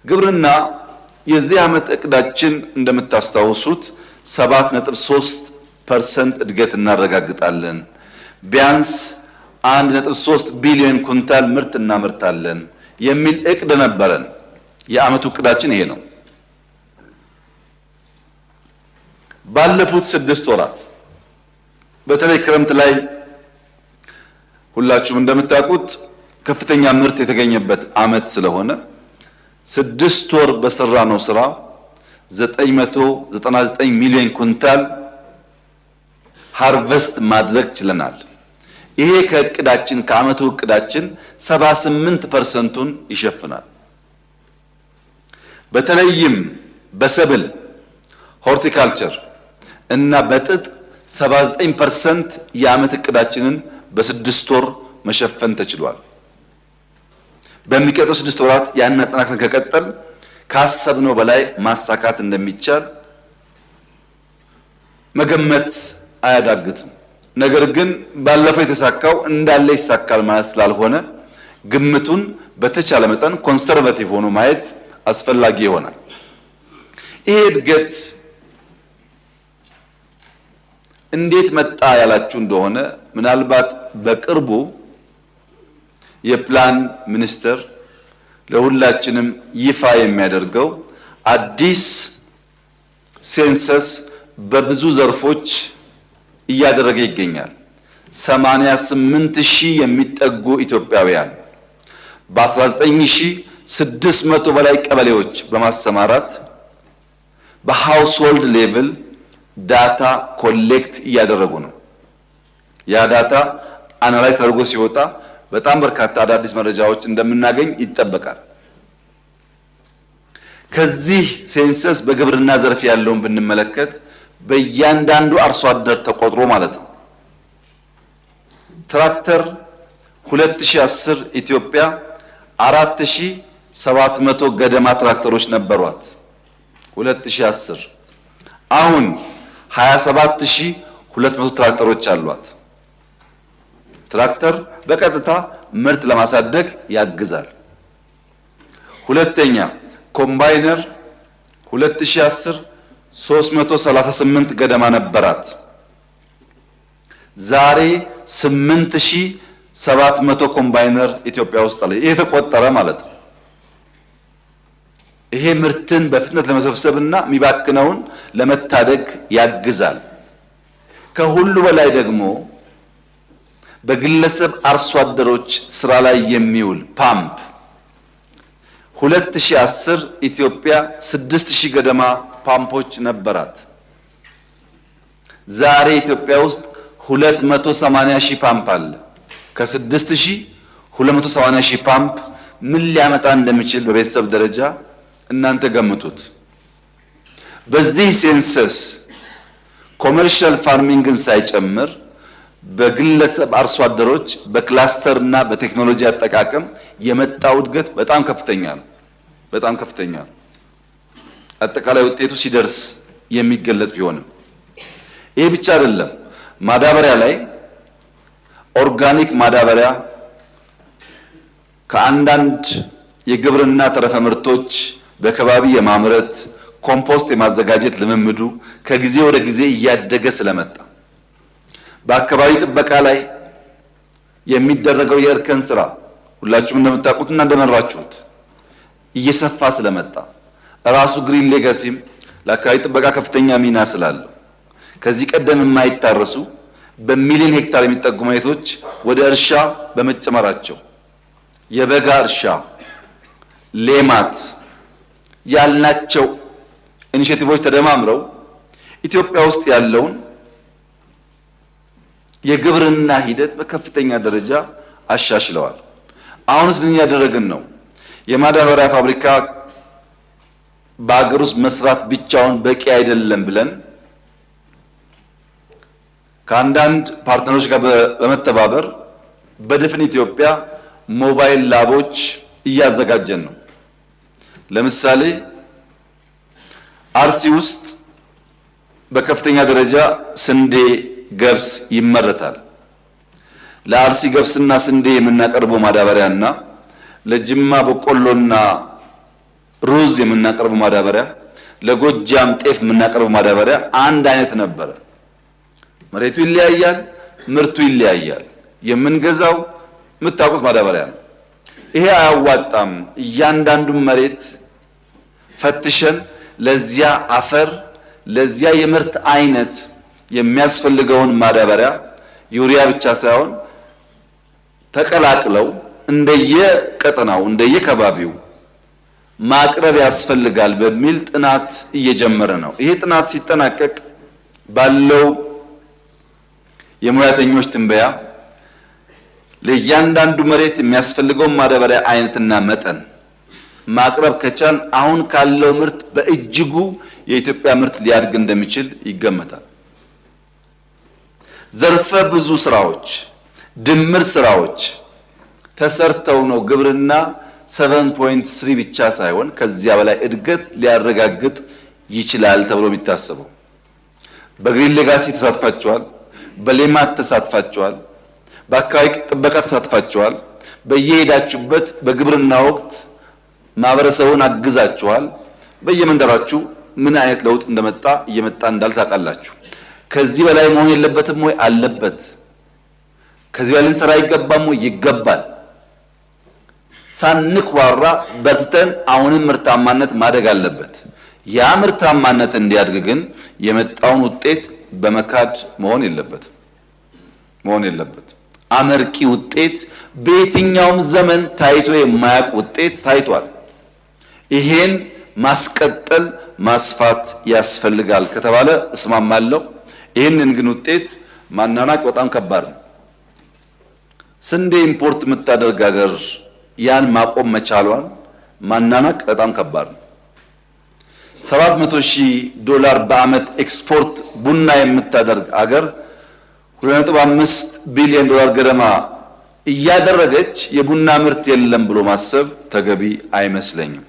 ግብርና የዚህ ዓመት እቅዳችን እንደምታስታውሱት 7.3% እድገት እናረጋግጣለን። ቢያንስ 1.3 ቢሊዮን ኩንታል ምርት እናመርታለን የሚል እቅድ ነበረን። የዓመቱ እቅዳችን ይሄ ነው። ባለፉት 6 ወራት በተለይ ክረምት ላይ ሁላችሁም እንደምታውቁት ከፍተኛ ምርት የተገኘበት ዓመት ስለሆነ 6 ወር በሰራነው ስራ 999 ሚሊዮን ኩንታል ሃርቨስት ማድረግ ችለናል። ይሄ ከእቅዳችን ከዓመቱ እቅዳችን 78%ን ይሸፍናል። በተለይም በሰብል ሆርቲካልቸር እና በጥጥ 79% የዓመት እቅዳችንን በ6 ወር መሸፈን ተችሏል። በሚቀጥለው 6 ወራት ያን አጠናክረን ከቀጠል ካሰብነው በላይ ማሳካት እንደሚቻል መገመት አያዳግትም። ነገር ግን ባለፈው የተሳካው እንዳለ ይሳካል ማለት ስላልሆነ ግምቱን በተቻለ መጠን ኮንሰርቫቲቭ ሆኖ ማየት አስፈላጊ ይሆናል። ይሄ እድገት እንዴት መጣ ያላችሁ እንደሆነ ምናልባት በቅርቡ የፕላን ሚኒስቴር ለሁላችንም ይፋ የሚያደርገው አዲስ ሴንሰስ በብዙ ዘርፎች እያደረገ ይገኛል። 88,000 የሚጠጉ ኢትዮጵያውያን በ19,600 በላይ ቀበሌዎች በማሰማራት በሃውስሆልድ ሌቭል ዳታ ኮሌክት እያደረጉ ነው። ያ ዳታ አናላይዝ ተደርጎ ሲወጣ በጣም በርካታ አዳዲስ መረጃዎች እንደምናገኝ ይጠበቃል። ከዚህ ሴንሰስ በግብርና ዘርፍ ያለውን ብንመለከት በእያንዳንዱ አርሶ አደር ተቆጥሮ ማለት ነው። ትራክተር 2010 ኢትዮጵያ 4700 ገደማ ትራክተሮች ነበሯት 2010። አሁን 27200 ትራክተሮች አሏት። ትራክተር በቀጥታ ምርት ለማሳደግ ያግዛል። ሁለተኛ ኮምባይነር 2010 338 ገደማ ነበራት። ዛሬ 8700 ኮምባይነር ኢትዮጵያ ውስጥ አለ። ይሄ ተቆጠረ ማለት ነው። ይሄ ምርትን በፍጥነት ለመሰብሰብና የሚባክነውን ለመታደግ ያግዛል። ከሁሉ በላይ ደግሞ በግለሰብ አርሶ አደሮች ስራ ላይ የሚውል ፓምፕ 2010 ኢትዮጵያ 6000 ገደማ ፓምፖች ነበራት። ዛሬ ኢትዮጵያ ውስጥ 280,000 ፓምፕ አለ። ከ6000 280,000 ፓምፕ ምን ሊያመጣ እንደሚችል በቤተሰብ ደረጃ እናንተ ገምቱት። በዚህ ሴንሰስ ኮመርሻል ፋርሚንግን ሳይጨምር በግለሰብ አርሶ አደሮች በክላስተር እና በቴክኖሎጂ አጠቃቀም የመጣው እድገት በጣም ከፍተኛ ነው። በጣም ከፍተኛ ነው። አጠቃላይ ውጤቱ ሲደርስ የሚገለጽ ቢሆንም ይሄ ብቻ አይደለም። ማዳበሪያ ላይ ኦርጋኒክ ማዳበሪያ ከአንዳንድ የግብርና ተረፈ ምርቶች በከባቢ የማምረት ኮምፖስት የማዘጋጀት ልምምዱ ከጊዜ ወደ ጊዜ እያደገ ስለመጣ በአካባቢ ጥበቃ ላይ የሚደረገው የእርከን ስራ ሁላችሁም እንደምታውቁትና እንደመራችሁት እየሰፋ ስለመጣ ራሱ ግሪን ሌጋሲም ለአካባቢ ጥበቃ ከፍተኛ ሚና ስላለው ከዚህ ቀደም የማይታረሱ በሚሊዮን ሄክታር የሚጠጉ መሬቶች ወደ እርሻ በመጨመራቸው የበጋ እርሻ ሌማት ያልናቸው ኢኒሼቲቮች ተደማምረው ኢትዮጵያ ውስጥ ያለውን የግብርና ሂደት በከፍተኛ ደረጃ አሻሽለዋል። አሁንስ ምን ያደረግን ነው? የማዳበሪያ ፋብሪካ በአገር ውስጥ መስራት ብቻውን በቂ አይደለም ብለን ከአንዳንድ ፓርትነሮች ጋር በመተባበር በድፍን ኢትዮጵያ ሞባይል ላቦች እያዘጋጀን ነው። ለምሳሌ አርሲ ውስጥ በከፍተኛ ደረጃ ስንዴ፣ ገብስ ይመረታል። ለአርሲ ገብስና ስንዴ የምናቀርበው ማዳበሪያና ለጅማ በቆሎና ሩዝ የምናቀርበው ማዳበሪያ፣ ለጎጃም ጤፍ የምናቀርበው ማዳበሪያ አንድ አይነት ነበረ። መሬቱ ይለያያል፣ ምርቱ ይለያያል። የምንገዛው የምታውቁት ማዳበሪያ ነው። ይሄ አያዋጣም። እያንዳንዱን መሬት ፈትሸን ለዚያ አፈር ለዚያ የምርት አይነት የሚያስፈልገውን ማዳበሪያ ዩሪያ ብቻ ሳይሆን ተቀላቅለው እንደየቀጠናው እንደየከባቢው ማቅረብ ያስፈልጋል በሚል ጥናት እየጀመረ ነው። ይሄ ጥናት ሲጠናቀቅ ባለው የሙያተኞች ትንበያ ለእያንዳንዱ መሬት የሚያስፈልገውን ማዳበሪያ አይነትና መጠን ማቅረብ ከቻል አሁን ካለው ምርት በእጅጉ የኢትዮጵያ ምርት ሊያድግ እንደሚችል ይገመታል። ዘርፈ ብዙ ስራዎች ድምር ስራዎች ተሰርተው ነው ግብርና 7.3 ብቻ ሳይሆን ከዚያ በላይ እድገት ሊያረጋግጥ ይችላል ተብሎ የሚታሰበው። በግሪን ሌጋሲ ተሳትፋቸዋል፣ በሌማት ተሳትፋቸዋል፣ በአካባቢ ጥበቃ ተሳትፋቸዋል። በየሄዳችሁበት በግብርና ወቅት ማህበረሰቡን አግዛችኋል። በየመንደራችሁ ምን አይነት ለውጥ እንደመጣ እየመጣ እንዳለ ታውቃላችሁ። ከዚህ በላይ መሆን የለበትም ወይ? አለበት። ከዚህ በላይ ልንሰራ ይገባም ወይ? ይገባል። ሳንኩራራ በርትተን አሁንም ምርታማነት ማደግ አለበት። ያ ምርታማነት እንዲያድግ ግን የመጣውን ውጤት በመካድ መሆን የለበትም። አመርቂ ውጤት በየትኛውም ዘመን ታይቶ የማያውቅ ውጤት ታይቷል። ይሄን ማስቀጠል ማስፋት ያስፈልጋል ከተባለ እስማማለሁ። ይህንን ግን ውጤት ማናናቅ በጣም ከባድ ነው። ስንዴ ኢምፖርት የምታደርግ ሀገር ያን ማቆም መቻሏን ማናናቅ በጣም ከባድ ነው። $700,000 በአመት ኤክስፖርት ቡና የምታደርግ ሀገር $2.5 ቢሊዮን ገደማ እያደረገች የቡና ምርት የለም ብሎ ማሰብ ተገቢ አይመስለኝም።